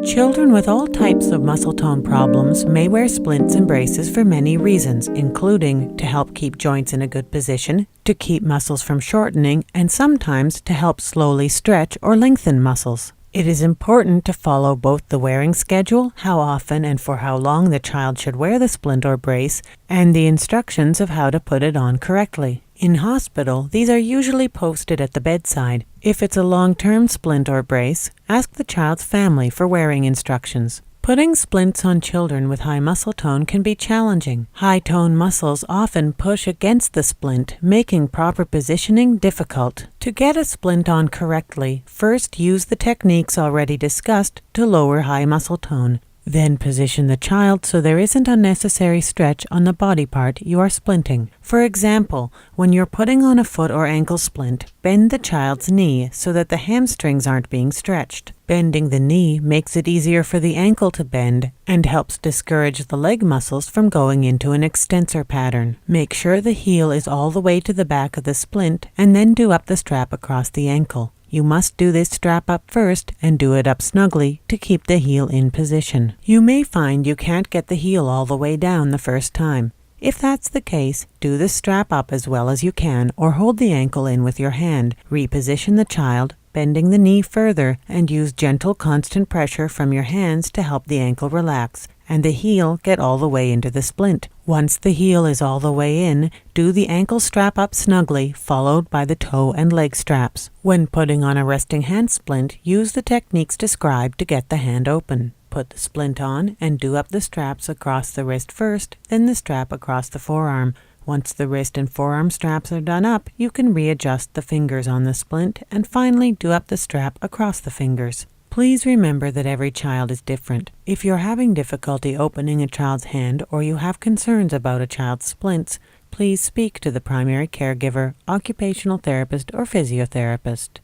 Children with all types of muscle tone problems may wear splints and braces for many reasons, including to help keep joints in a good position, to keep muscles from shortening, and sometimes to help slowly stretch or lengthen muscles. It is important to follow both the wearing schedule, how often and for how long the child should wear the splint or brace, and the instructions of how to put it on correctly. In hospital, these are usually posted at the bedside. If it's a long-term splint or brace, ask the child's family for wearing instructions. Putting splints on children with high muscle tone can be challenging. High tone muscles often push against the splint, making proper positioning difficult. To get a splint on correctly, first use the techniques already discussed to lower high muscle tone. Then position the child so there isn't unnecessary stretch on the body part you are splinting. For example, when you're putting on a foot or ankle splint, bend the child's knee so that the hamstrings aren't being stretched. Bending the knee makes it easier for the ankle to bend and helps discourage the leg muscles from going into an extensor pattern. Make sure the heel is all the way to the back of the splint and then do up the strap across the ankle. You must do this strap up first and do it up snugly to keep the heel in position. You may find you can't get the heel all the way down the first time. If that's the case, do the strap up as well as you can or hold the ankle in with your hand. Reposition the child, bending the knee further, and use gentle constant pressure from your hands to help the ankle relax and the heel get all the way into the splint. Once the heel is all the way in, do the ankle strap up snugly, followed by the toe and leg straps. When putting on a resting hand splint, use the techniques described to get the hand open. Put the splint on and do up the straps across the wrist first, then the strap across the forearm. Once the wrist and forearm straps are done up, you can readjust the fingers on the splint and finally do up the strap across the fingers. Please remember that every child is different. If you're having difficulty opening a child's hand or you have concerns about a child's splints, please speak to the primary caregiver, occupational therapist, or physiotherapist.